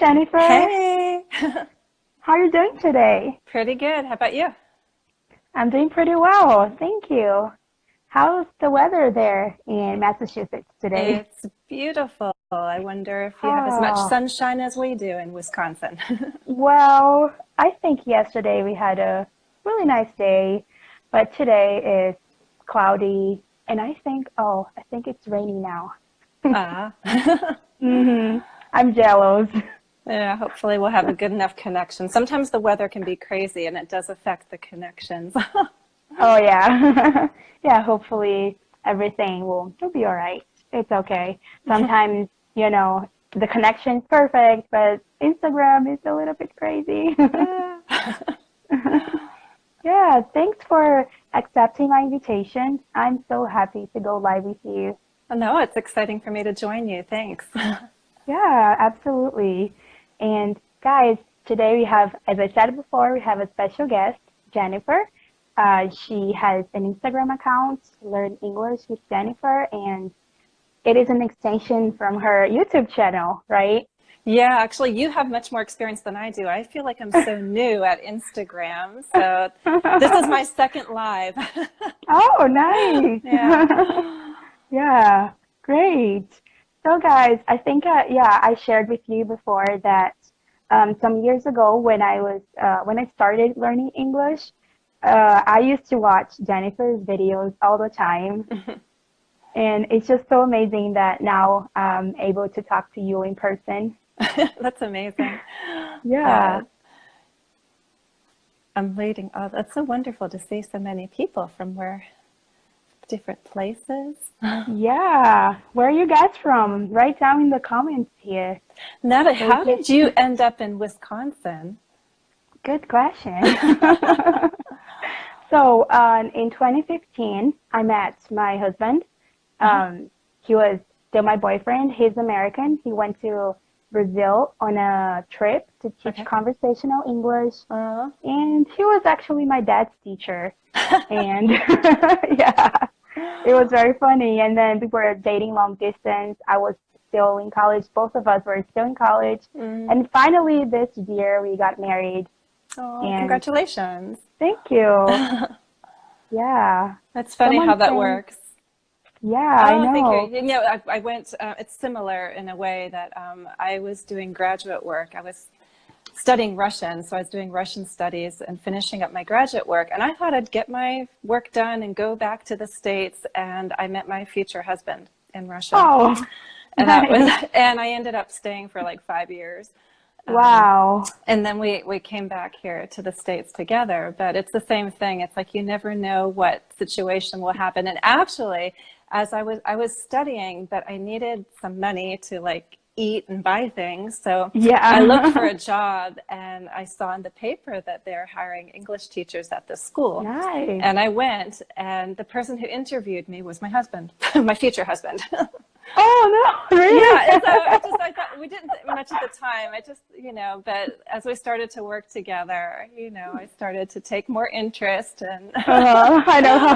Jennifer. Hey. How are you doing today? Pretty good. How about you? I'm doing pretty well, thank you. How's the weather there in Massachusetts today? It's beautiful. I wonder if you have as much Oh, sunshine as we do in Wisconsin. well, I think yesterday we had a really nice day, but today is cloudy, and I think it's rainy now. Ah. I'm jealous. Yeah, hopefully we'll have a good enough connection. Sometimes the weather can be crazy and it does affect the connections. Oh yeah. Yeah, hopefully everything will be all right. It's okay. Sometimes, the connection's perfect, but Instagram is a little bit crazy. Yeah. Yeah, thanks for accepting my invitation. I'm so happy to go live with you. No, it's exciting for me to join you. Thanks. Yeah, absolutely. And guys, today we have, as I said before, we have a special guest, Jennifer. She has an Instagram account, Learn English with Jennifer, and it is an extension from her YouTube channel, right? Yeah, actually, you have much more experience than I do. I feel like I'm so new at Instagram. So this is my second live. Oh, nice. Yeah. Yeah, great. So guys, I think, yeah, I shared with you before that some years ago when I started learning English, I used to watch Jennifer's videos all the time. And it's just so amazing that now I'm able to talk to you in person. That's amazing. Yeah. Yeah, I'm reading. Oh, that's so wonderful to see so many people from different places. Yeah. Where are you guys from? Write down in the comments here. Natalie, So we how can... did you end up in Wisconsin? Good question. So in 2015, I met my husband. He was still my boyfriend. He's American. He went to Brazil on a trip to teach Okay. conversational English. Uh, And he was actually my dad's teacher. And yeah, it was very funny. And then we were dating long distance. I was still in college. Both of us were still in college. And finally, this year, we got married. oh, And congratulations. thank you. Yeah. That's funny how Someone that saying, works. yeah, I Oh, thank you. know. I went, it's similar in a way that I was doing graduate work. I was studying Russian, so I was doing Russian studies and finishing up my graduate work. And I thought I'd get my work done and go back to the States. And I met my future husband in Russia. Oh, And that was, nice. and I ended up staying for like 5 years. Wow. And then we came back here to the States together, but it's the same thing. It's like you never know what situation will happen. And actually, as I was studying, but I needed some money to like eat and buy things. So I looked for Yeah. a job and I saw in the paper that they're hiring English teachers at the school. Nice. And I went, and the person who interviewed me was my husband, my future husband. Oh, no, really? Yeah, and so I thought we didn't think much at the time. But as we started to work together, I started to take more interest, and I know how,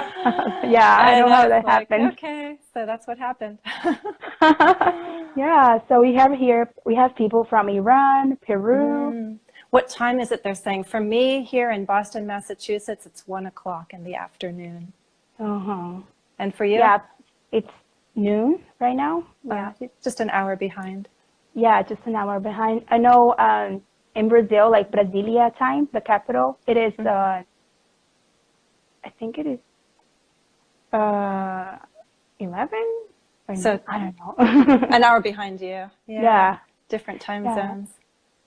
yeah, I know and I how was that like, happens. okay, so that's what happened. Yeah, so we have people from Iran, Peru. What time is it? They're saying for me here in Boston, Massachusetts, it's 1 o'clock in the afternoon, Uh-huh. and for you, Yeah, it's noon right now. Yeah. just an hour behind. Yeah, just an hour behind. I know in Brazil, like Brasilia time, the capital, it is I think it is 11 or So I don't know. an hour behind you. Yeah. Different time Yeah. zones.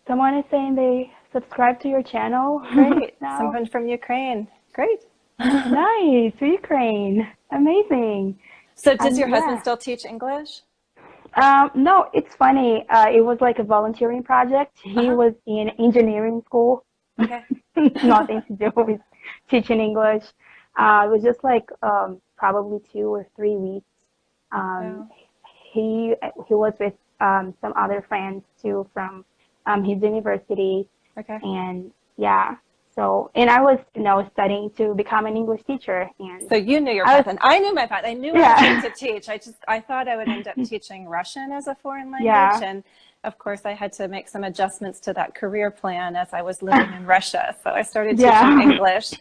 Someone is saying they subscribe to your channel Great. now. Someone from Ukraine. Great. Nice, Ukraine. Amazing. So does your husband Yeah. still teach English? No, it's funny. It was like a volunteering project. He Uh-huh. was in engineering school. Okay. Nothing to do with teaching English. It was just like probably 2 or 3 weeks. Um, Wow. he was with some other friends too from his university, Okay. and yeah. So, and I was, studying to become an English teacher, and So you knew your I path, was, and I knew my path. I knew I was yeah, going to teach. I thought I would end up teaching Russian as a foreign language, yeah, of course, I had to make some adjustments to that career plan as I was living in Russia. So I started teaching English,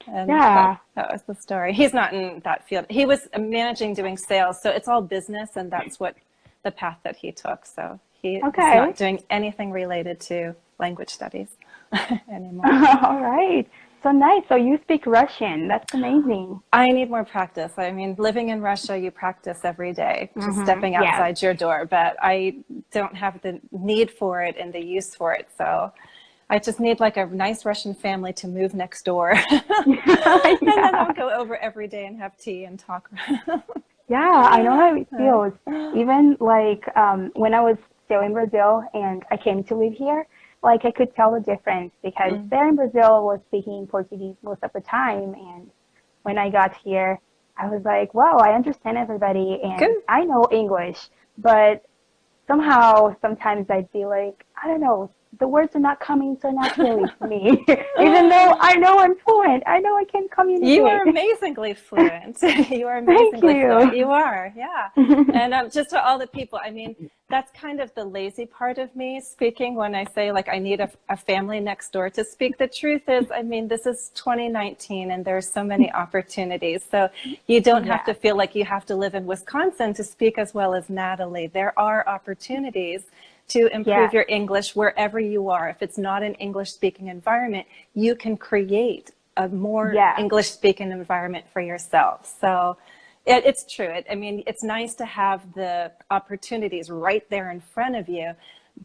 and Yeah. that was the story. He's not in that field. He was managing doing sales, so it's all business, and that's what the path that he took. So he's not doing anything related to language studies anymore. All right. So nice. So you speak Russian. That's amazing. I need more practice. I mean, living in Russia, you practice every day, just stepping outside your door, but I don't have the need for it and the use for it. So I just need like a nice Russian family to move next door. And then I'll go over every day and have tea and talk. Yeah, I know how it feels. Even like when I was still in Brazil and I came to live here, like I could tell the difference because there in Brazil I was speaking Portuguese most of the time, and when I got here, I was like, wow, I understand everybody and I know English, but somehow sometimes I'd be like, I don't know, the words are not coming so naturally to me, even though I know I'm fluent. I know I can communicate. You are amazingly fluent. You are amazingly fluent. You are, yeah. And just to all the people, I mean, that's kind of the lazy part of me speaking when I say, like, I need a family next door to speak. The truth is, I mean, this is 2019 and there's so many opportunities. So you don't have to feel like you have to live in Wisconsin to speak as well as Nathaly. There are opportunities to improve your English wherever you are. If it's not an English-speaking environment, you can create a more English-speaking environment for yourself. So it's true. I mean, it's nice to have the opportunities right there in front of you,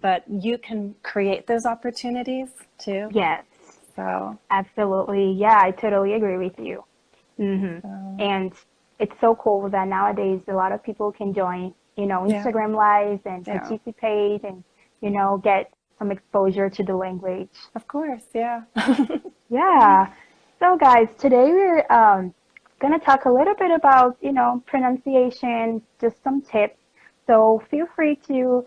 but you can create those opportunities too. Yes. So absolutely. Yeah, I totally agree with you. And it's so cool that nowadays a lot of people can join, you know, Instagram lives and participate and, you know, get some exposure to the language. Of course, yeah. Yeah. So guys, today we're going to talk a little bit about, you know, pronunciation, just some tips. So feel free to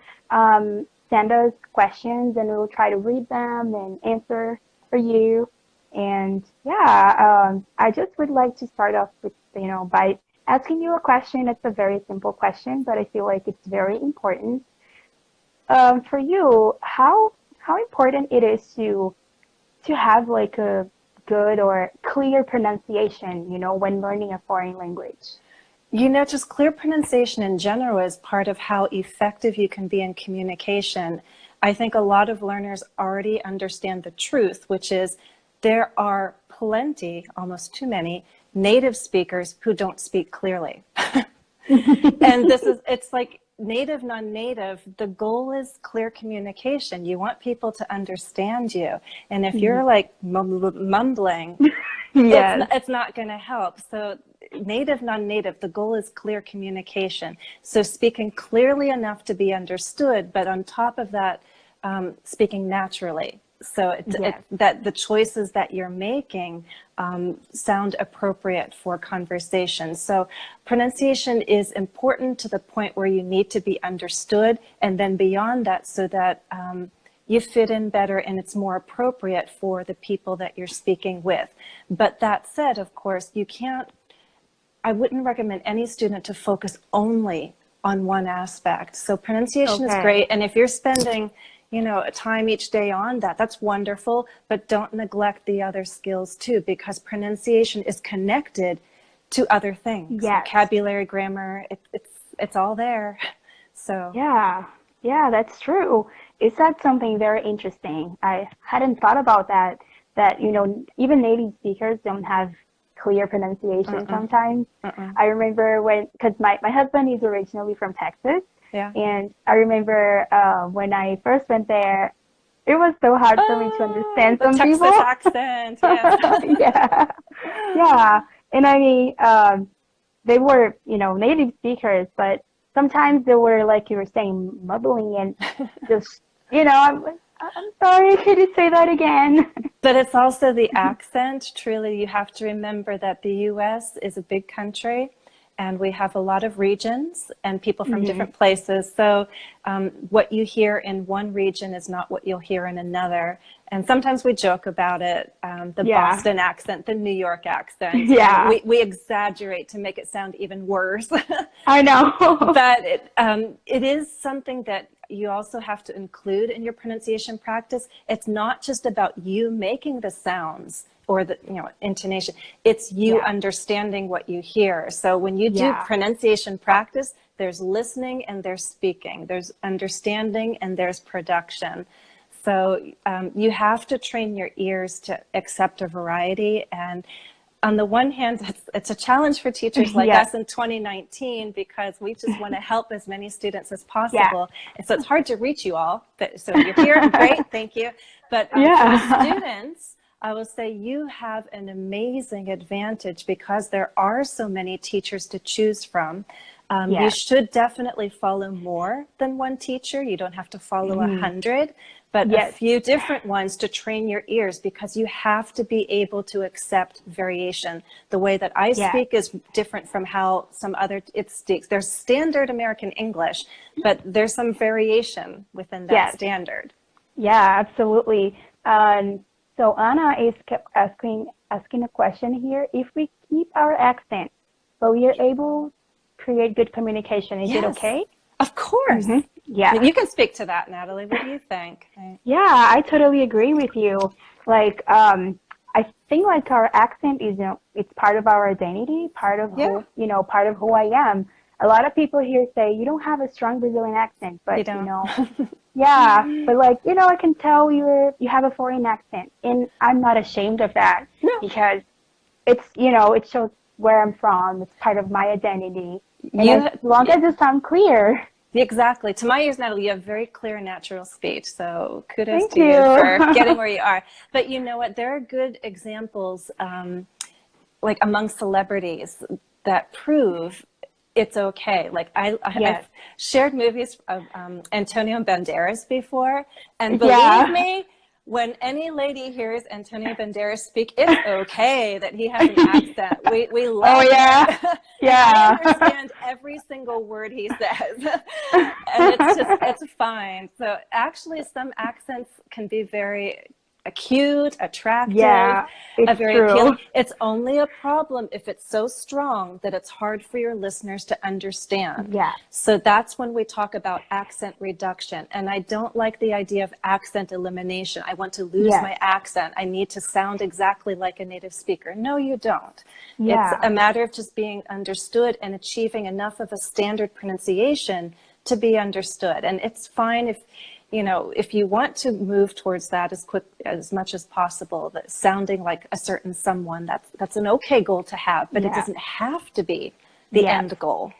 send us questions and we'll try to read them and answer for you. And I just would like to start off with, you know, by asking you a question. It's a very simple question, but I feel like it's very important. For you, how important it is to have like a good or clear pronunciation, you know, when learning a foreign language? You know, just clear pronunciation in general is part of how effective you can be in communication. I think a lot of learners already understand the truth, which is there are plenty, almost too many, native speakers who don't speak clearly. And it's like native, non-native, the goal is clear communication. You want people to understand you. And if you're like mumbling, it's not going to help. So native, non-native, the goal is clear communication. So speaking clearly enough to be understood, but on top of that, speaking naturally. So that the choices that you're making sound appropriate for conversation. So pronunciation is important to the point where you need to be understood, and then beyond that, so that you fit in better and it's more appropriate for the people that you're speaking with. But that said, of course, I wouldn't recommend any student to focus only on one aspect. So pronunciation is great, and if you're spending time each day on that, that's wonderful, but don't neglect the other skills too, because pronunciation is connected to other things. Vocabulary, grammar, it's all there. So yeah, that's true. Is that something very interesting? I hadn't thought about that, you know, even native speakers don't have clear pronunciation sometimes. I remember because my husband is originally from Texas. And I remember when I first went there, it was so hard for me to understand some Texas people. Accent, And I mean, they were, you know, native speakers, but sometimes they were, like you were saying, mumbling and just, you know, I'm sorry, could you say that again? But it's also the accent. Truly, you have to remember that the U.S. is a big country, and we have a lot of regions and people from different places. So what you hear in one region is not what you'll hear in another. And sometimes we joke about it, the Boston accent, the New York accent. We exaggerate to make it sound even worse. I know. But it is something that you also have to include in your pronunciation practice, it's not just about you making the sounds or the intonation, it's you understanding what you hear. So when you do pronunciation practice, there's listening and there's speaking, there's understanding and there's production. So you have to train your ears to accept a variety. And on the one hand, it's a challenge for teachers like us in 2019, because we just want to help as many students as possible. And so it's hard to reach you all. So you're here, great, thank you. But for the students, I will say you have an amazing advantage because there are so many teachers to choose from. You should definitely follow more than one teacher. You don't have to follow 100, but a few different ones to train your ears, because you have to be able to accept variation. The way that I speak is different from how some other it speaks. There's standard American English, but there's some variation within that standard. Yeah, absolutely. So Anna is asking a question here. If we keep our accent, but we are able to create good communication, is it okay? Of course. Yeah. You can speak to that, Nathaly. What do you think? Yeah, I totally agree with you. Like, I think like our accent is, it's part of our identity, part of who, part of who I am. A lot of people here say you don't have a strong Brazilian accent, but but like, I can tell you have a foreign accent, and I'm not ashamed of that because it's, it shows where I'm from. It's part of my identity. And as long as it sounds clear. Exactly. To my ears, Nathaly, you have very clear natural speech. So kudos to you for getting where you are. But you know what? There are good examples, like among celebrities, that prove it's okay. Like I've shared movies of Antonio Banderas before, and believe me, when any lady hears Antonio Banderas speak, it's okay that he has an accent. We love it. I understand every single word he says, and it's fine. So actually, some accents can be very cute, attractive, very appealing. It's only a problem if it's so strong that it's hard for your listeners to understand. So that's when we talk about accent reduction. And I don't like the idea of accent elimination. I want to lose my accent. I need to sound exactly like a native speaker. No, you don't. It's a matter of just being understood and achieving enough of a standard pronunciation to be understood. And it's fine if you want to move towards that as much as possible, that sounding like a certain someone, that's an okay goal to have, but it doesn't have to be the end goal.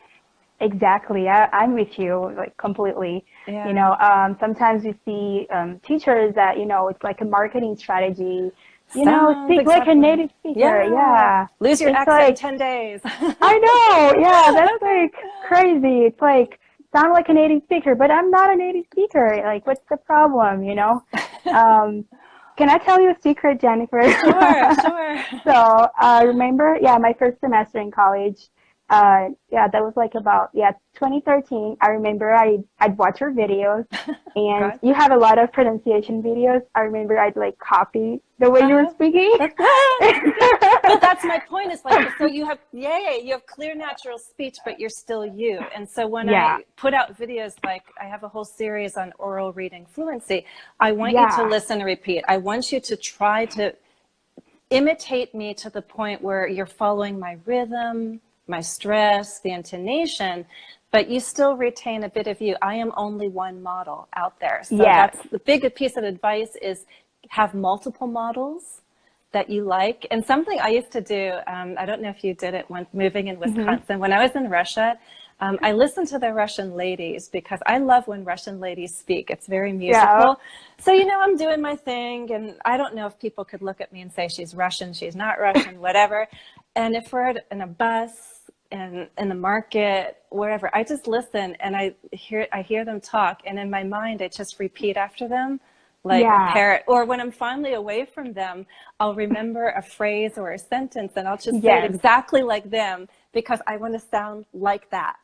Exactly. I'm with you, like, completely. Sometimes we see teachers that, it's like a marketing strategy, speak like a native speaker. Lose your accent in 10 days. I know. Yeah, that's like crazy. It's like, sound like a native speaker, but I'm not a native speaker. Like, what's the problem, Can I tell you a secret, Jennifer? Sure. So, remember, my first semester in college, that was like about 2013. I remember I'd watch your videos, and you have a lot of pronunciation videos. I remember I'd like copy the way you were speaking. But that's my point. Is like, so you have clear natural speech, but you're still you. And so when I put out videos, like I have a whole series on oral reading fluency, I want you to listen and repeat. I want you to try to imitate me to the point where you're following my rhythm, my stress, the intonation, but you still retain a bit of you. I am only one model out there. So that's the big piece of advice, is have multiple models that you like. And something I used to do, I don't know if you did it when moving in Wisconsin, when I was in Russia, I listened to the Russian ladies because I love when Russian ladies speak. It's very musical. So, I'm doing my thing, and I don't know if people could look at me and say she's Russian, she's not Russian, whatever. And if we're in a bus, and in the market, wherever, I just listen and I hear them talk, and in my mind I just repeat after them like a parrot. Or when I'm finally away from them, I'll remember a phrase or a sentence, and I'll just say it exactly like them, because I want to sound like that.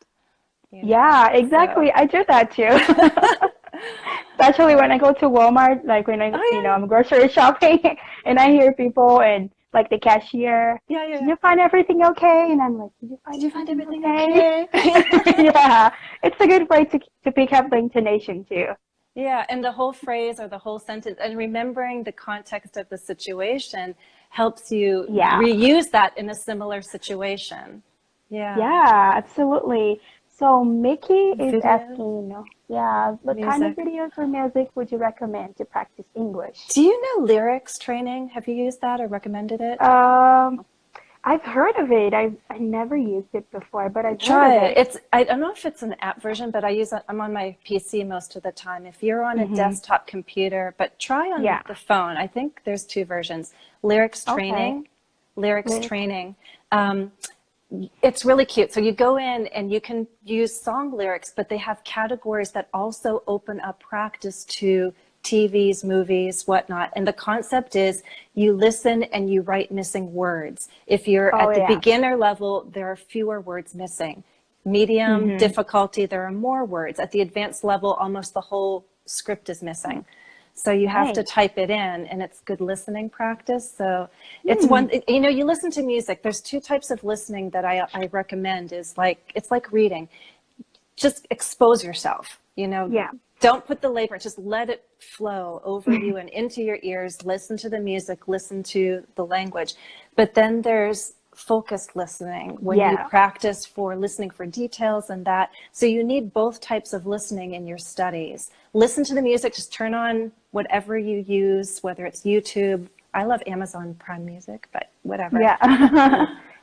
Yeah, exactly. So. I do that too. Especially when I go to Walmart, like when I'm grocery shopping and I hear people and like the cashier, Yeah, yeah, did yeah. you find everything okay? And I'm like, did you Did find you find everything everything okay? okay? Yeah, it's a good way to pick up the intonation too. Yeah, and the whole phrase or the whole sentence and remembering the context of the situation helps you Yeah. reuse that in a similar situation. Yeah. Yeah, absolutely. So Mickey is Videos, asking, yeah, what kind of music. videos or music would you recommend to practice English? Do you know lyrics training? Have you used that or recommended it? Um, I've heard of it. I never used it before, but I've heard Try of it. it. I don't know if it's an app version, but I'm on my PC most of the time. If you're on a Mm-hmm. desktop computer, but try on Yeah. the phone. I think there's two versions. Lyrics Okay. training, lyrics Lyrics. training. Um, it's really cute. So you go in and you can use song lyrics, but they have categories that also open up practice to TVs, movies, whatnot. And the concept is you listen and you write missing words. If you're Oh at the yeah. beginner level, there are fewer words missing. Medium Mm-hmm. difficulty, there are more words. At the advanced level, almost the whole script is missing. So you have to Nice. type it in, and it's good listening practice. So it's Hmm. one, you listen to music. There's two types of listening that I recommend is it's like reading. Just expose yourself, Yeah. don't put the labor, just let it flow over you and into your ears. Listen to the music, listen to the language. But then there's focused listening when you Yeah. practice for listening for details and that. So you need both types of listening in your studies. Listen to the music, just turn on whatever you use, whether it's YouTube. I love Amazon Prime Music, but whatever. Yeah.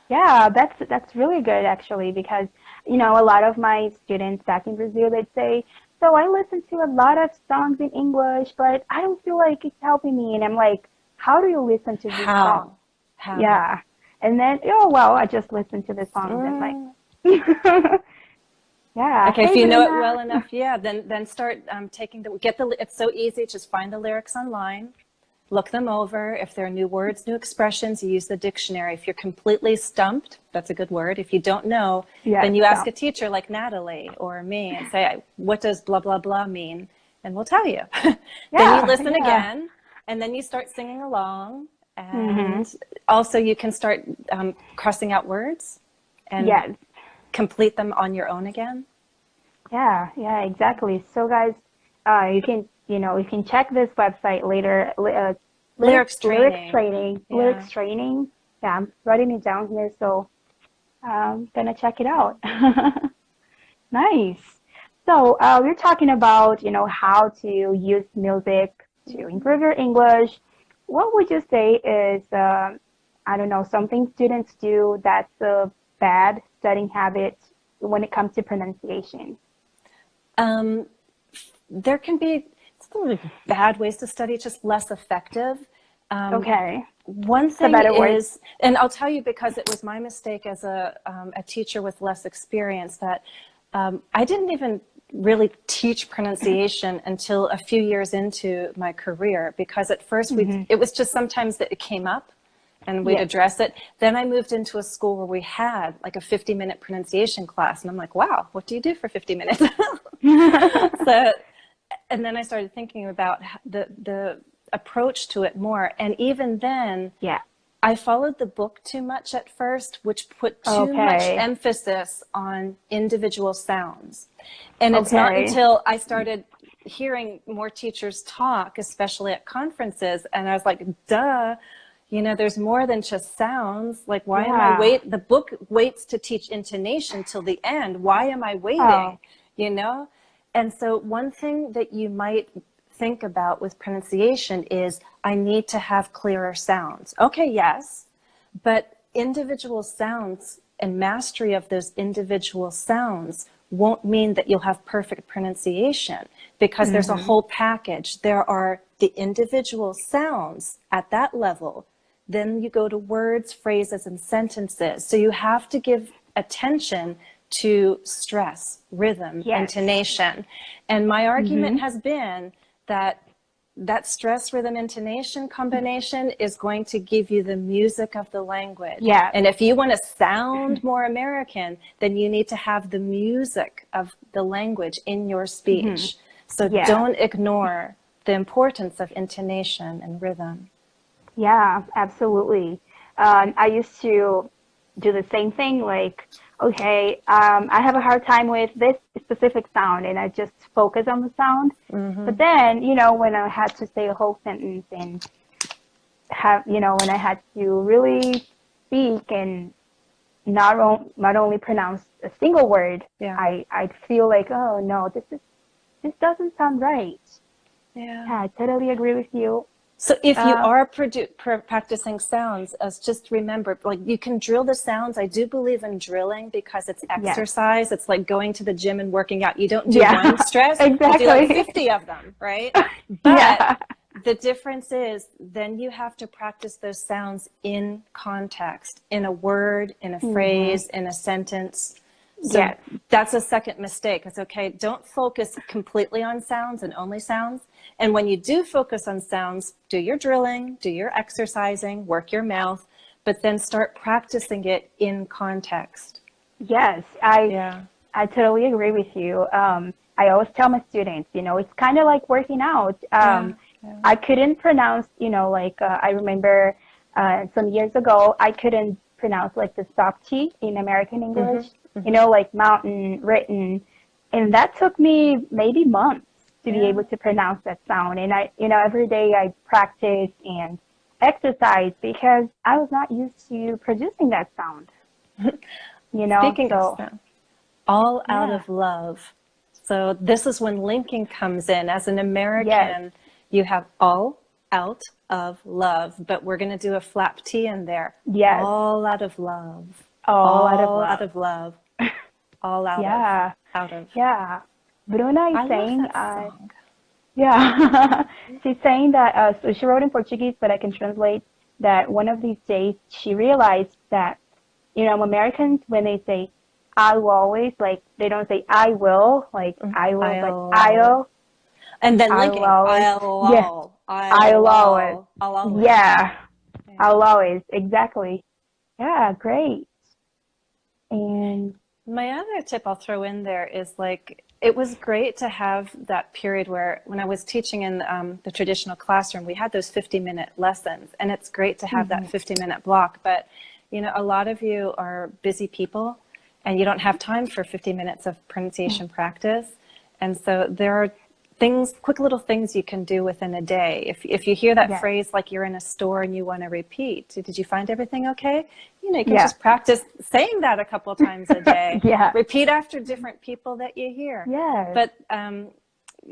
Yeah, that's really good actually because a lot of my students back in Brazil they'd say, "So I listen to a lot of songs in English, but I don't feel like it's helping me." And I'm like, "How do you listen to these songs?" How? How? Yeah. And then, oh well, I just listen to the songs and like Mm. yeah. Okay, if Hey you know it Bruna. well enough, yeah, then start taking it's so easy. Just find the lyrics online, look them over. If there are new words, new expressions, you use the dictionary. If you're completely stumped, that's a good word. If you don't know, Yes, then you ask so. a teacher like Nathaly or me and say, what does blah, blah, blah mean? And we'll tell you. Then you Yeah, listen yeah. again, and then you start singing along. Mhm. And also you can start crossing out words and Yes. complete them on your own again. Yeah, yeah, exactly. So guys, you can check this website later. Lyrics Lyrics training. training, Yeah. lyrics training. Yeah, I'm writing it down here, so I'm gonna check it out. Nice. So we're talking about, how to use music to improve your English. What would you say is, I don't know, something students do that's a bad studying habit when it comes to pronunciation? Um, there can be some bad ways to study, it's just less effective. Um, Okay. one It's a thing better word. is, and I'll tell you because it was my mistake as a teacher with less experience that I didn't even really teach pronunciation until a few years into my career because at first Hmm. it was just sometimes that it came up and we'd Yes. address it. Then I moved into a school where we had like a 50-minute pronunciation class and I'm like, wow, what do you do for 50 minutes? So, and then I started thinking about the approach to it more. And even then, Yeah. I followed the book too much at first, which put too much Okay. emphasis on individual sounds. And it's not Okay. until I started hearing more teachers talk, especially at conferences, and I was like, duh, there's more than just sounds. Like, why am I Yeah. the book waits to teach intonation till the end. Why am I Oh. waiting? You know? And so one thing that you might think about with pronunciation is I need to have clearer sounds. Okay, yes, but individual sounds and mastery of those individual sounds won't mean that you'll have perfect pronunciation because there's a Hmm. whole package. There are the individual sounds at that level. Then you go to words, phrases, and sentences. So you have to give attention to stress, rhythm, Yes. intonation. And my argument Hmm. has been that that stress rhythm intonation combination is going to give you the music of the language. Yeah. And if you want to sound more American, then you need to have the music of the language in your Hmm. speech. So Yeah. don't ignore the importance of intonation and rhythm. Yeah, absolutely. I used to do the same thing, like, okay, I have a hard time with this specific sound, and I just focus on the sound. But then, when I had to say a whole sentence and when I had to really speak and not only pronounce a single word, Yeah. I'd feel like, oh no, this doesn't sound right. Yeah. Yeah, I totally agree with you. So if you are practicing sounds, just remember, like, you can drill the sounds. I do believe in drilling because it's Yes. exercise. It's like going to the gym and working out. You don't do Yeah, one stress, exactly. you do like 50 of them, right? But Yeah. the difference is then you have to practice those sounds in context, in a word, in a phrase, in a sentence. So Yes. that's a second mistake. It's okay. Don't focus completely on sounds and only sounds. And when you do focus on sounds, do your drilling, do your exercising, work your mouth, but then start practicing it in context. Yes, Yeah. I totally agree with you. I always tell my students, it's kind of like working out. Yeah. I couldn't pronounce, like I remember some years ago, I couldn't pronounce like the stop T in American English, like mountain, written, and that took me maybe months to be able to pronounce that sound. And every day I practice and exercise because I was not used to producing that sound. Speaking of So sound, all out yeah, of love. So this is when linking comes in. As an yes, American, you have all out of love, but we're going to do a flap T in there. yes, All out of love. all out of All out love. of love. All out of. Yeah, Out of. yeah. Bruna is I love saying, that song. yeah, she's saying that, so she wrote in Portuguese, but I can translate that one of these days she realized that, Americans, when they say, I will always, like, they don't say I will, like, I will, like, I'll. And then I will linking. always, I'll yeah, all. I'll I'll always, all. I'll always. yeah, Yeah. I'll always, exactly. Yeah, great. And My other tip I'll throw in there is, like, it was great to have that period where when I was teaching in the traditional classroom, we had those 50-minute lessons, and it's great to have that 50-minute block. But, a lot of you are busy people and you don't have time for 50 minutes of pronunciation practice. And so there are quick little things you can do within a day. If you hear that yeah, phrase, like you're in a store and you want to repeat, did you find everything okay? You can yeah, just practice saying that a couple of times a day. yeah, Repeat after different people that you hear. yes, But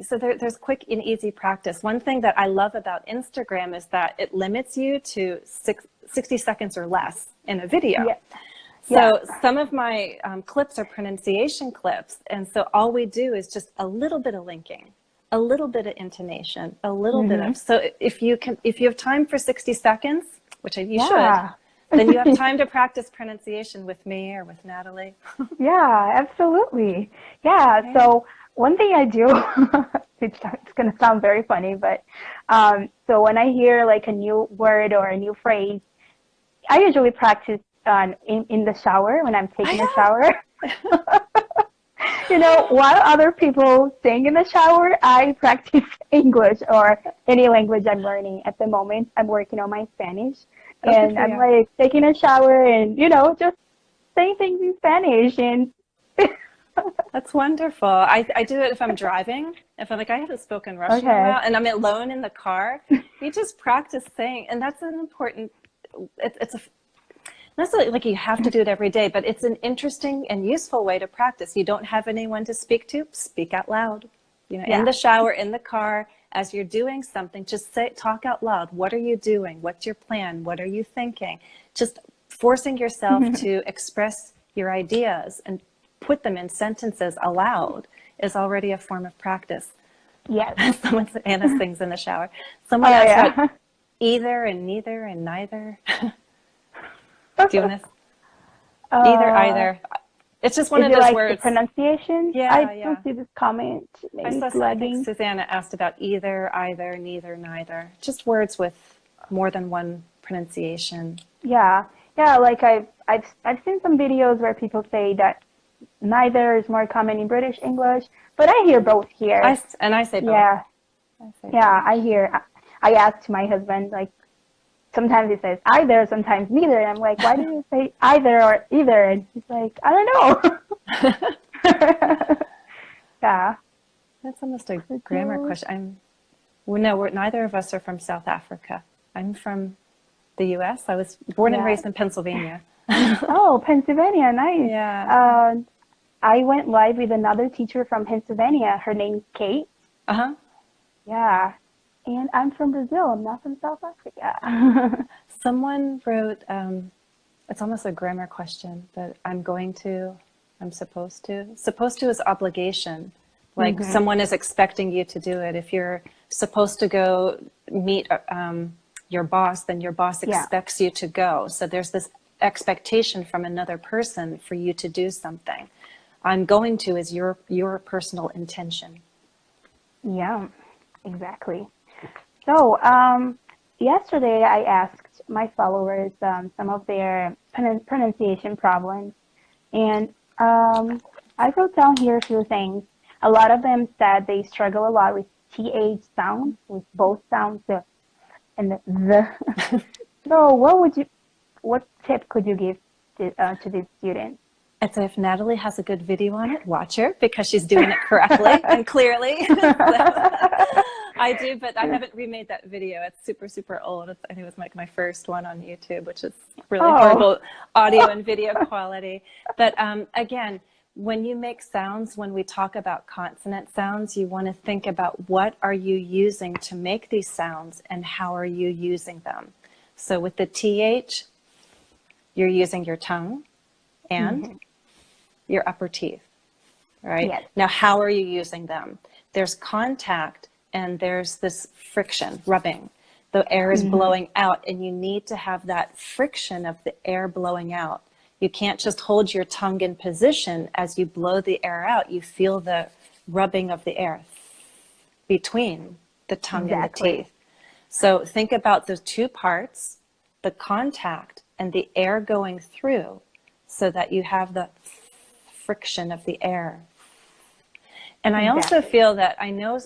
so there's quick and easy practice. One thing that I love about Instagram is that it limits you to 60 seconds or less in a video. yeah, yeah. So some of my clips are pronunciation clips. And so all we do is just a little bit of linking, a little bit of intonation, a little bit of, so if you have time for 60 seconds, which you should, Yeah. then you have time to practice pronunciation with me or with Nathaly. Yeah, absolutely. Yeah, so one thing I do, it's going to sound very funny, but so when I hear like a new word or a new phrase, I usually practice in the shower when I'm taking a shower. While other people sing in the shower, I practice English or any language I'm learning at the moment. I'm working on my Spanish, Oh, good and for I'm you. like taking a shower and, just saying things in Spanish. And That's wonderful. I do it if I'm driving. If I'm like, I haven't spoken Russian in a okay, while, and I'm alone in the car, you just practice saying, and that's an important, it's a, not like you have to do it every day, but it's an interesting and useful way to practice. You don't have anyone to speak to, speak out loud. In yeah, the shower, in the car, as you're doing something, just talk out loud. What are you doing? What's your plan? What are you thinking? Just forcing yourself to express your ideas and put them in sentences aloud is already a form of practice. yes, Anna sings in the shower. oh Someone asked yeah. about either and neither and neither. Do you want to? Either, Uh, either. It's just one is of it those like the words. pronunciation? Yeah, I yeah. don't see this comment. I Maybe saw. it's I think lagging. Susanna asked about either, either, neither, neither. Just words with more than one pronunciation. Yeah, yeah. Like I've seen some videos where people say that neither is more common in British English, but I hear both here. I say both. Yeah, I say both. yeah. I hear. I asked my husband like, sometimes he says either, sometimes neither. And I'm like, why do you say either or either? And he's like, I don't know. Yeah. That's almost a But grammar question. Well, no, neither of us are from South Africa. I'm from the U.S. I was born and yeah. raised in Pennsylvania. Oh, Pennsylvania, nice. Yeah. I went live with another teacher from Pennsylvania. Her name's Kate. Uh-huh. Yeah. And I'm from Brazil. I'm not from South Africa. Someone wrote, it's almost a grammar question, but I'm supposed to. Supposed to is obligation. Like someone is expecting you to do it. If you're supposed to go meet your boss, then your boss expects you to go. So there's this expectation from another person for you to do something. I'm going to is your personal intention. Yeah, exactly. So, yesterday I asked my followers some of their pronunciation problems, and I wrote down here a few things. A lot of them said they struggle a lot with TH sounds, with both sounds, the and the. So, what tip could you give to these students? And so if Nathaly has a good video on it, watch her because she's doing it correctly and clearly. I do, but I haven't remade that video. It's super, super old. I think it was like my first one on YouTube, which is really horrible audio and video quality. But again, when you make sounds, when we talk about consonant sounds, you want to think about what are you using to make these sounds and how are you using them. So with the TH, you're using your tongue and your upper teeth, right? Yes. Now, how are you using them? There's contact and there's this friction, rubbing. The air is blowing out and you need to have that friction of the air blowing out. You can't just hold your tongue in position. As you blow the air out, you feel the rubbing of the air between the tongue and the teeth. So think about the two parts, the contact and the air going through, so that you have the friction of the air. And I also feel that I know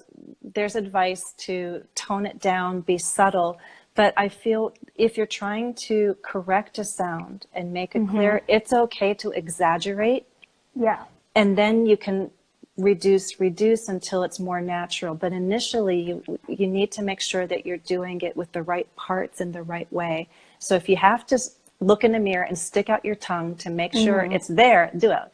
there's advice to tone it down, be subtle, but I feel if you're trying to correct a sound and make it clear, it's okay to exaggerate. Yeah. And then you can reduce until it's more natural. But initially, you need to make sure that you're doing it with the right parts in the right way. So if you have to look in the mirror and stick out your tongue to make sure it's there, do it.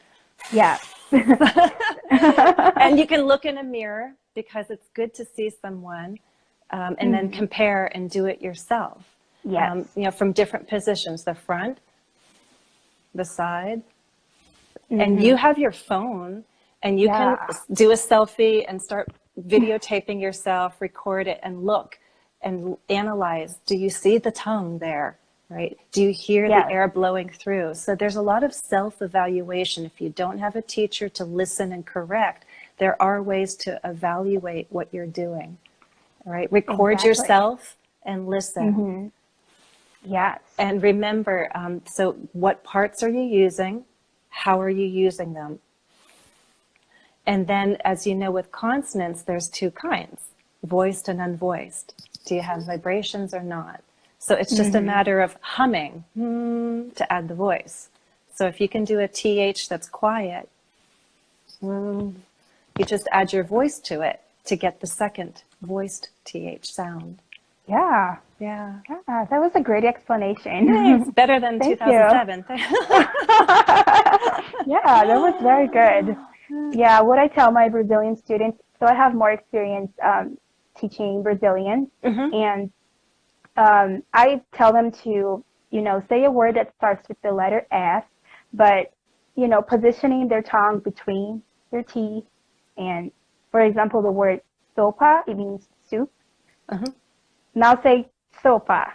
Yeah. And you can look in a mirror because it's good to see someone and then compare and do it yourself. Yes. You know, from different positions, the front, the side, and you have your phone and you can do a selfie and start videotaping yourself, record it and look and analyze. Do you see the tongue there? Right? Do you hear the air blowing through? So there's a lot of self-evaluation. If you don't have a teacher to listen and correct, there are ways to evaluate what you're doing. All right? Record yourself and listen. Yes. And remember, so what parts are you using? How are you using them? And then, as you know, with consonants, there's two kinds, voiced and unvoiced. Do you have vibrations or not? So it's just a matter of humming to add the voice. So if you can do a TH that's quiet, you just add your voice to it to get the second voiced TH sound. Yeah. Yeah. Yeah, that was a great explanation. It's better than 2007. Yeah, that was very good. Yeah, what I tell my Brazilian students, so I have more experience teaching Brazilian, and I tell them to, say a word that starts with the letter S, but, positioning their tongue between their teeth. And, for example, the word sopa, it means soup. Now say sopa,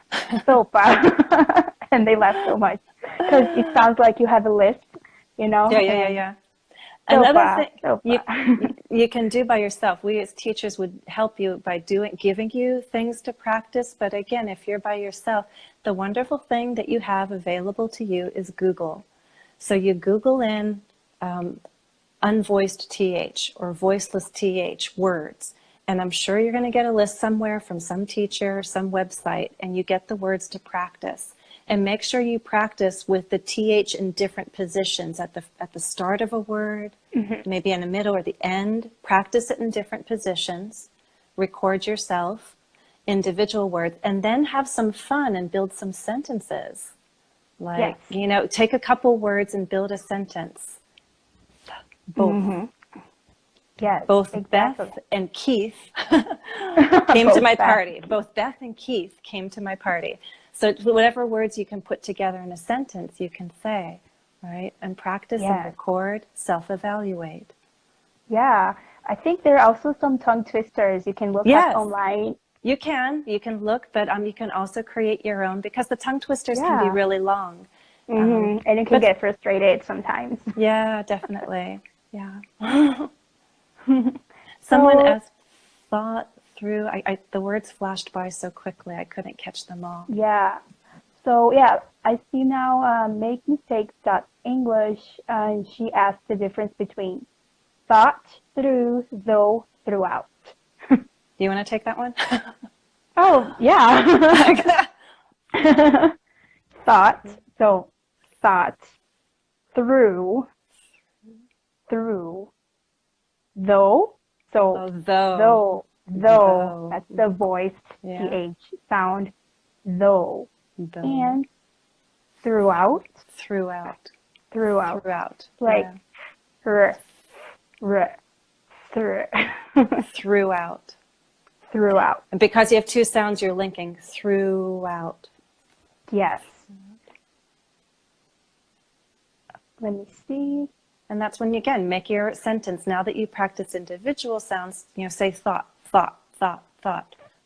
sopa. And they laugh so much because it sounds like you have a lisp, Yeah. Another thing you can do by yourself, we as teachers would help you by giving you things to practice. But again, if you're by yourself, the wonderful thing that you have available to you is Google. So you Google in unvoiced TH or voiceless TH words, And I'm sure you're going to get a list somewhere from some teacher, some website, and you get the words to practice. And make sure you practice with the TH in different positions at the start of a word, maybe in the middle or the end. Practice it in different positions. Record yourself, individual words, and then have some fun and build some sentences. Like, take a couple words and build a sentence. Both. Yes, Both exactly. Beth and Keith came to my party. Both Beth and Keith came to my party. So whatever words you can put together in a sentence, you can say, right? And practice and record, self-evaluate. Yeah, I think there are also some tongue twisters you can look up online. You can look, but you can also create your own, because the tongue twisters can be really long. And you can get frustrated sometimes. Yeah, definitely. Yeah. Someone asked, thought through. The words flashed by so quickly, I couldn't catch them all. Yeah. So yeah, I see now make mistakes English, and she asked the difference between thought, through, though, throughout. Do you want to take that one? Oh, yeah. Thought, so thought, through, though, so though, that's the voiced TH sound, though. And throughout. Like throughout. And because you have two sounds, you're linking throughout. Yes. Let me see. And that's when you, again, make your sentence. Now that you practice individual sounds, say thought,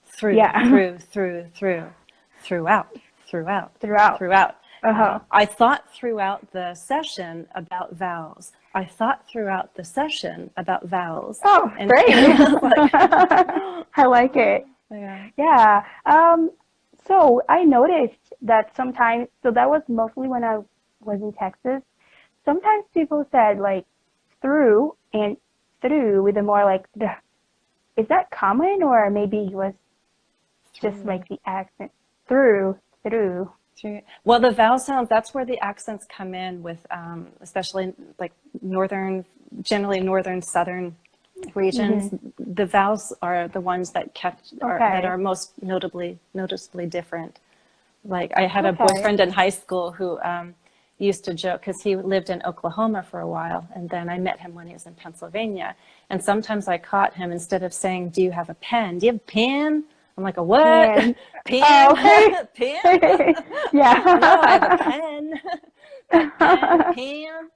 through, throughout. I thought throughout the session about vowels. I thought throughout the session about vowels. Oh, and great. I like it. Yeah. So I noticed that sometimes, so that was mostly when I was in Texas. Sometimes people said like through and through with a more like, is that common, or maybe it was just like the accent? Through. Well, the vowel sounds, that's where the accents come in with, especially like generally northern, southern regions. The vowels are the ones that that are most noticeably different. Like I had a boyfriend in high school who used to joke, because he lived in Oklahoma for a while, and then I met him when he was in Pennsylvania. And sometimes I caught him, instead of saying, "Do you have a pen? Do you have a pen?" I'm like, a what? Pen? Oh, okay. Pen? Yeah. No, I have a pen. Pen.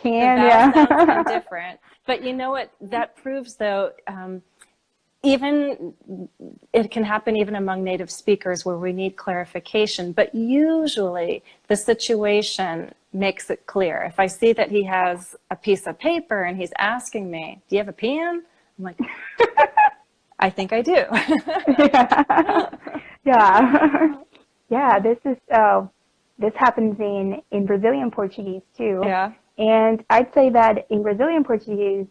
Pen, the vowel sounds come different. But you know what? That proves, though, even it can happen even among native speakers where we need clarification. But usually the situation makes it clear. If I see that he has a piece of paper and he's asking me, "Do you have a pen?" I'm like, I think I do. Yeah. This happens in Brazilian Portuguese too. Yeah. And I'd say that in Brazilian Portuguese,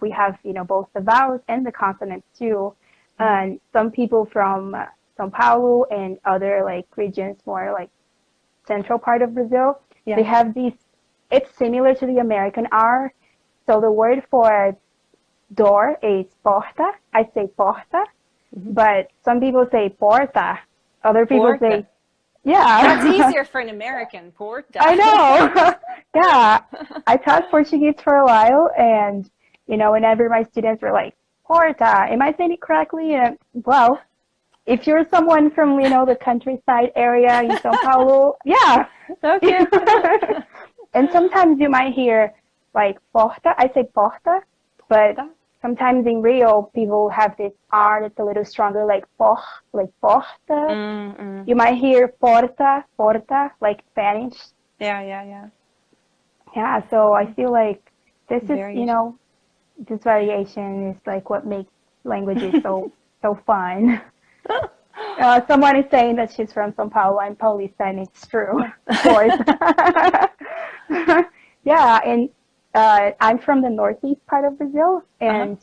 we have both the vowels and the consonants too. And some people from São Paulo and other like regions, more like central part of Brazil, they have these. It's similar to the American R. So the word for door is porta. I say porta, but some people say porta. Other people say, That's easier for an American, porta. I know. Yeah. I taught Portuguese for a while, and, whenever my students were like, porta, am I saying it correctly? And, well, if you're someone from, the countryside area in São Paulo, yeah. Okay. And sometimes you might hear, like, porta. I say porta, but sometimes in Rio, people have this R that's a little stronger, like porta. You might hear porta, like Spanish. Yeah, so I feel like this is, this variation is like what makes languages so fun. Someone is saying that she's from São Paulo. I'm probably saying it's true, of course. Yeah, and I'm from the northeast part of Brazil, and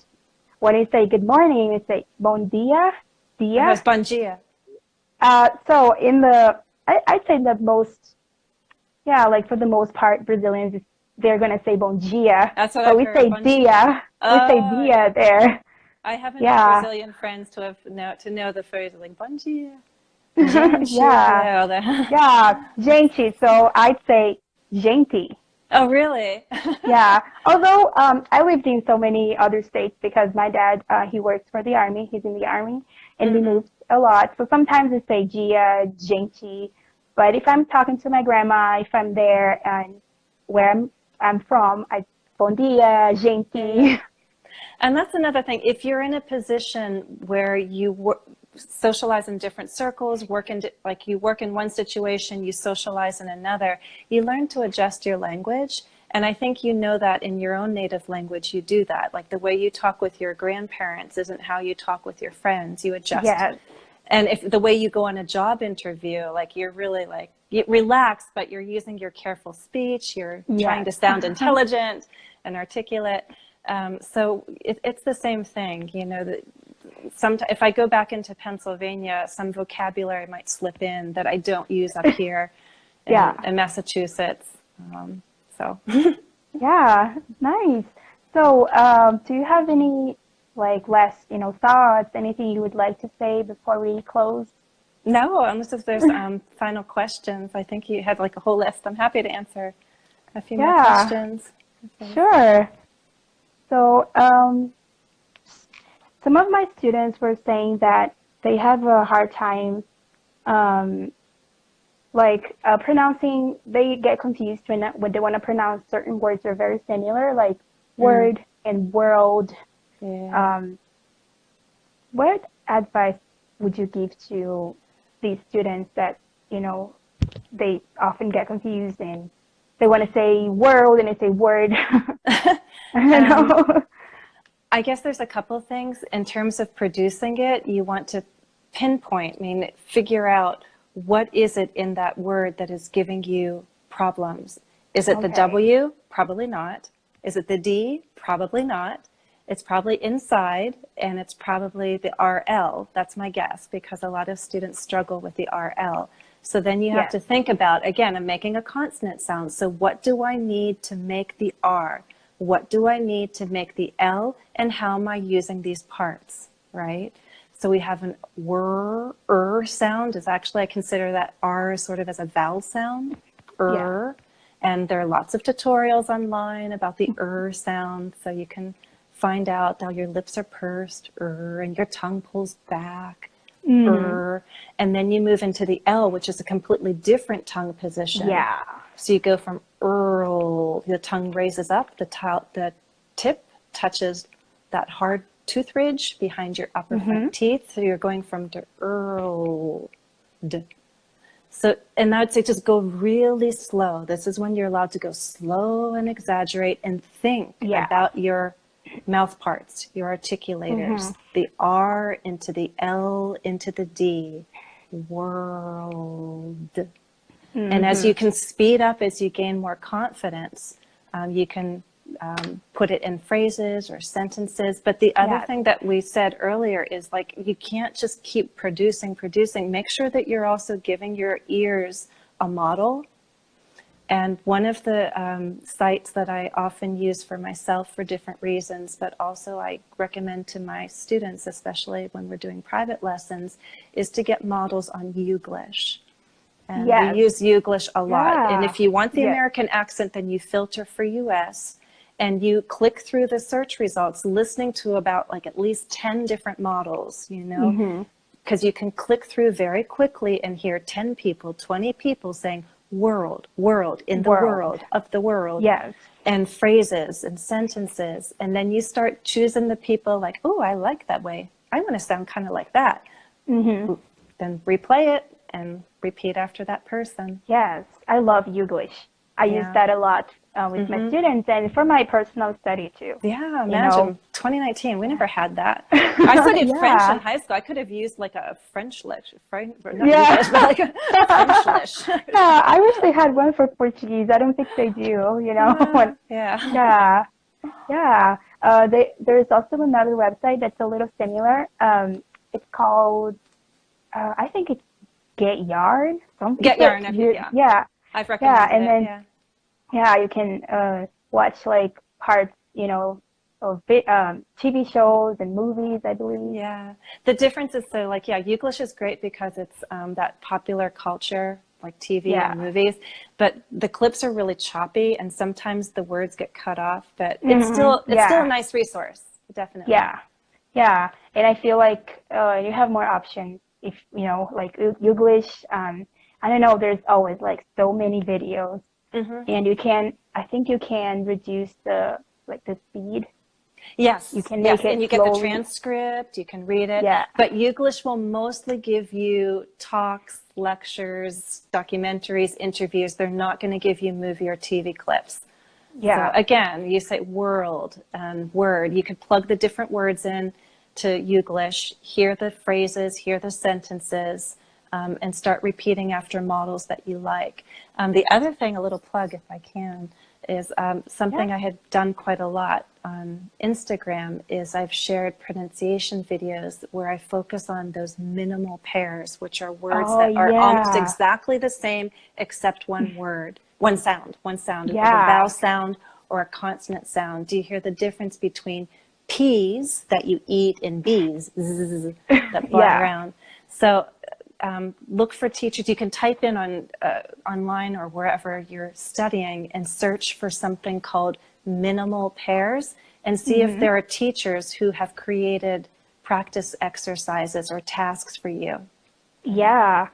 when you say good morning, you say bom dia, It was dia. bom dia. So in the, I'd say the most, yeah, like for the most part, Brazilians, they're gonna say bom dia, That's what but I've we heard. say Bom dia. dia. We say Oh, dia there. I have enough Yeah, Brazilian friends to know the phrase like bom dia, gente. yeah, Yeah, all that. yeah. Gente. So I'd say gente. Oh, really? Yeah. Although I lived in so many other states because my dad he works for the army. He's in the army, and we Hmm. moved a lot. So sometimes I say gia, gente. But if I'm talking to my grandma, if I'm there and where I'm from, I bom dia, Yeah, yeah. gente. And that's another thing. If you're in a position where you socialize in different circles, like you work in one situation, you socialize in another, you learn to adjust your language. And I think you know that in your own native language, you do that. Like the way you talk with your grandparents isn't how you talk with your friends. You adjust. Yes. And if the way you go on a job interview, like you're really like you relax, but you're using your careful speech, you're trying Yes. to sound intelligent and articulate. So it's the same thing, you know, that sometimes if I go back into Pennsylvania, some vocabulary might slip in that I don't use up here Yeah. in Massachusetts. So Yeah. Nice. So, do you have any like last, thoughts, anything you would like to say before we close? no, unless if there's final questions, I think you had like a whole list. I'm happy to answer a few more Yeah, questions. sure. So, some of my students were saying that they have a hard time, um, pronouncing. They get confused when they want to pronounce certain words that are very similar, like Mm, word and world. yeah. Um, what advice would you give to these students that, you know, they often get confused and they want to say world and they say word? You um, know? I guess there's a couple things in terms of producing it. You want to pinpoint, I mean, figure out what is it in that word that is giving you problems. Is it the Okay. W? Probably not. Is it the D? Probably not. It's probably inside, and it's probably the RL. That's my guess, because a lot of students struggle with the RL. So then you have Yes. to think about, again, I'm making a consonant sound. So what do I need to make the R? What do I need to make the L? And how am I using these parts, right? So we have an sound is actually, I consider that R sort of as a vowel sound, Yeah. And there are lots of tutorials online about the sound. So you can find out how your lips are pursed, and your tongue pulls back, Hmm. and then you move into the L, which is a completely different tongue position. Yeah. So you go from Earl, the tongue raises up, the tip touches that hard tooth ridge behind your upper Hmm. front teeth. So you're going from to Earl. So, and I would say just go really slow. This is when you're allowed to go slow and exaggerate and think Yeah. about your mouth parts, your Hmm. articulators, the R into the L into the D, world. And as Hmm. you can speed up, as you gain more confidence, you can put it in phrases or sentences. But the other Yes. thing that we said earlier is like, you can't just keep producing. Make sure that you're also giving your ears a model. And one of the sites that I often use for myself for different reasons, but also I recommend to my students, especially when we're doing private lessons, is to get models on Youglish. And we Yes. use Youglish a lot. And Yeah. if you want the Yes. American accent, then you filter for US and you click through the search results, listening to about like at least 10 different models, you know, Hmm. because you can click through very quickly and hear 10 people, 20 people saying world, world, in the World. world, of the world, Yes. and phrases and sentences. And then you start choosing the people like, oh, I like that way. I want to sound kind of like that. Hmm. Then replay it and repeat after that person. Yes. I love English. I use Yeah. that a lot with my Mm-hmm. students and for my personal study too. Yeah, You know. imagine 2019. We never had that. I studied French in Yeah. high school. I could have used like a French lish, not Yeah. English, but like a French lish. Yeah, I wish they had one for Portuguese. I don't think they do, you know. Yeah. Yeah, yeah. There's also another website that's a little similar. It's called, I think it's Get Yarn. Something. Get Yarn, yeah. Yeah, I've yeah, recommended and it, then yeah. yeah, you can watch like parts, of TV shows and movies, I believe. Yeah. The difference is, so like, yeah, Youglish is great because it's that popular culture, like TV Yeah. and movies, but the clips are really choppy and sometimes the words get cut off, but it's still a Yeah. nice resource, definitely. Yeah. Yeah. And I feel like you have more options if, like English, I don't know, there's always like so many videos Hmm. and I think you can reduce the speed. You Yes, can yes, make and it you get the slowly. transcript, you can read it, Yeah. but Youglish will mostly give you talks, lectures, documentaries, interviews. They're not going to give you movie or TV clips. So Yeah. again, you say world and word. You could plug the different words in to Youglish, hear the phrases, hear the sentences, and start repeating after models that you like. The other thing, a little plug if I can, is Yeah. something I had done quite a lot on Instagram is I've shared pronunciation videos where I focus on those minimal pairs, which are words Oh, that are almost yeah. exactly the same except one word, one sound, like a Yeah. vowel sound or a consonant sound. Do you hear the difference between peas that you eat and bees that fly Yeah. around? So look for teachers. You can type in on online or wherever you're studying and search for something called minimal pairs and see if Hmm. there are teachers who have created practice exercises or tasks for you. Yeah.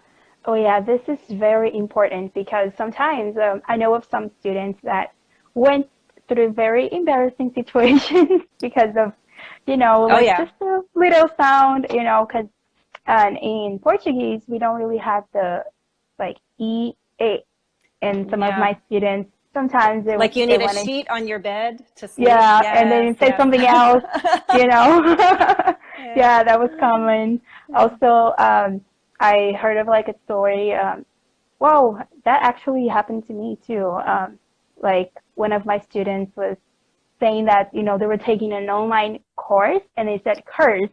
Oh, yeah. This is very important because sometimes I know of some students that went through very embarrassing situations because of, Oh like yeah. just a little sound, because in Portuguese, we don't really have the like E, A. And some of Yeah. my students, sometimes Like you they need a want to, sheet on your bed to sleep. yeah, and Yes, then say yes. something else, you know. Yeah. Yeah, that was common. Also, I heard of like a story. Whoa, that actually happened to me too. Like one of my students was saying that, they were taking an online course and they said curse.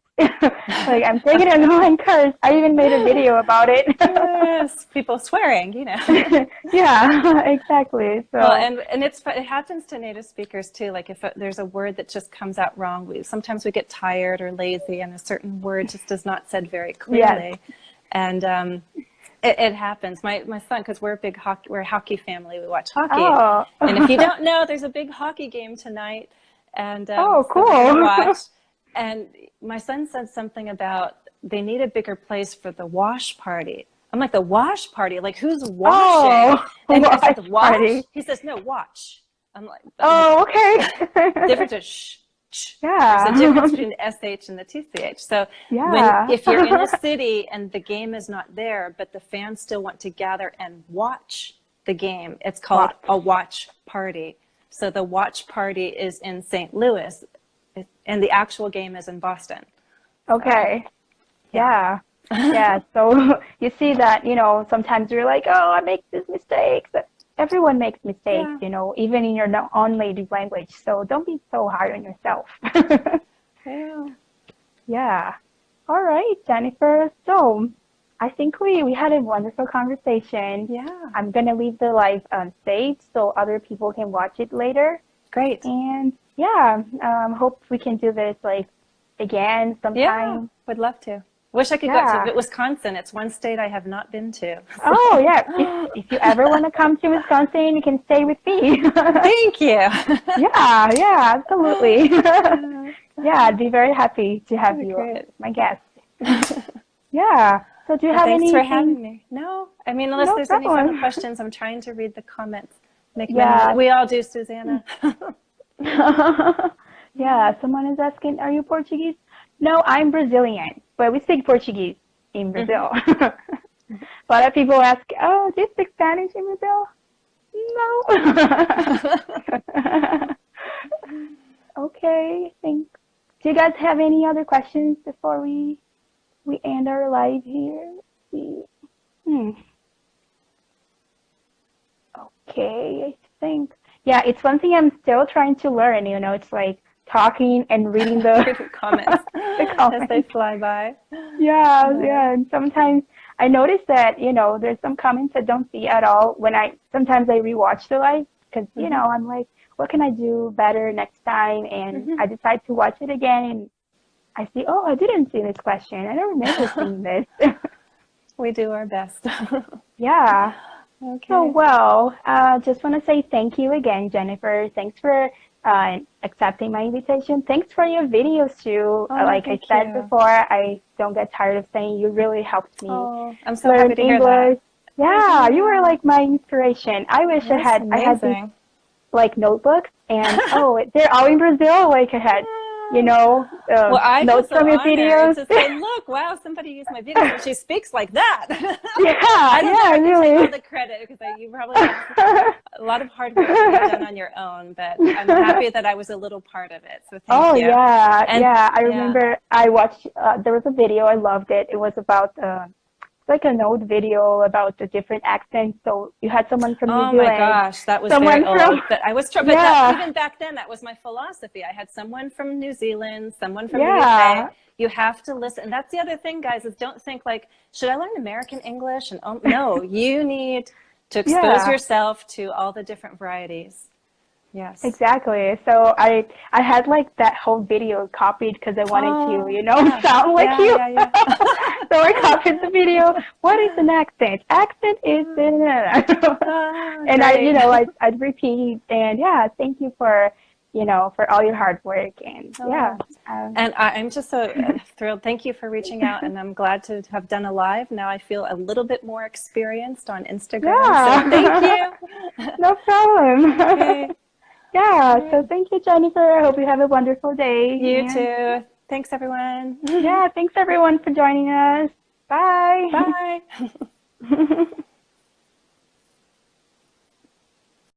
Like, I'm taking an online course. I even made a video about it. Yes, people swearing, you know. Yeah, exactly. Well, So, and it happens to native speakers too. Like if there's a word that just comes out wrong, sometimes we get tired or lazy, and a certain word just is not said very yes. clearly, and it happens. My son, because we're a hockey family, we watch hockey, Oh, and if you don't know, there's a big hockey game tonight, and oh, so we're gonna watch. cool. And my son said something about they need a bigger place for the wash party. I'm like, the wash party? Like, who's washing? Oh, And I said, watch the wash? party. He says, no, watch. I'm like, Oh, okay. difference is shh, shh. There's a difference Yeah. between the SH and the TCH. So Yeah. if you're in a city and the game is not there, but the fans still want to gather and watch the game, it's called Watch. a watch party. So the watch party is in St. Louis, and the actual game is in Boston. So, Okay. yeah. Yeah. Yeah. So you see that, sometimes you're like, oh, I make these mistakes. Everyone makes mistakes, Yeah. even in your own native language. So don't be so hard on yourself. Yeah. Yeah. All right, Jennifer. So I think we had a wonderful conversation. Yeah. I'm gonna leave the live saved so other people can watch it later. Great. And yeah, hope we can do this like again Yeah. sometime. Would love to. Wish I could go Yeah. to Wisconsin. It's one state I have not been to. Oh yeah. If you ever want to come to Wisconsin, you can stay with me. Thank you. Yeah, yeah, absolutely. Yeah, I'd be very happy to have you Great. as my guest. Yeah. So do you Well, have thanks for anything? having me. No, I mean, unless No there's any final problem. questions, I'm trying to read the comments. Make many, Yeah. we all do, Susanna. Yeah, someone is asking, are you Portuguese? No, I'm Brazilian, but we speak Portuguese in Mhm. Brazil. A lot of people ask, oh, do you speak Spanish in Brazil? No. Okay, I think. Do you guys have any other questions before we end our live here? Let's see. Hmm. Okay, I think. Yeah, it's one thing I'm still trying to learn, it's like talking and reading The comments the as they comments. fly by. Yeah, Yeah. yeah. And sometimes I notice that, there's some comments I don't see at all when sometimes I rewatch the live because, Hmm. I'm like, what can I do better next time? And Hmm. I decide to watch it again and I see, oh, I didn't see this question. I don't remember seeing this. We do our best. Yeah. So, Okay. well, just want to say thank you again, Jennifer. Thanks for accepting my invitation. Thanks for your videos too. Oh, Like I thank said you. before, I don't get tired of saying you really helped me Oh, I'm so learn happy to hear that. English. Yeah, you were Yeah, like my inspiration. I wish that's I had these amazing. like notebooks and oh, they're all in Brazil. Like I had, Well, I feel notes so from your honored videos. to say, look, wow, somebody used my videos and she speaks like that. Yeah, I don't know if yeah, I can take all really. the credit because you probably have a lot of hard work that you've done on your own, but I'm happy that I was a little part of it. So thank Oh you. yeah, And yeah. I yeah. remember I watched. There was a video. I loved it. It was about like an old video about the different accents. So you had someone from New Oh my Zealand, gosh, that was very someone from old. But I was trying, but that yeah, even back then, that was my philosophy. I had someone from New Zealand, someone from the UK. yeah, You have to listen. And that's the other thing, guys, is don't think like, should I learn American English? And no, you need to expose yeah. yourself to all the different varieties. Yes. Exactly. So I had like that whole video copied because I wanted to, Oh, yeah. sound like Yeah, you. yeah, yeah. So I copied the video. What is an accent? Accent is Oh, and great. I'd repeat and yeah, thank you for, for all your hard work and yeah. Oh. And I'm just so thrilled. Thank you for reaching out, and I'm glad to have done a live. Now I feel a little bit more experienced on Instagram, so thank Yeah. you. No problem. Okay. All Yeah, so right. thank you, Jennifer. I hope you have a wonderful day You and too. Thanks, everyone. yeah, thanks everyone for joining us. Bye. Bye.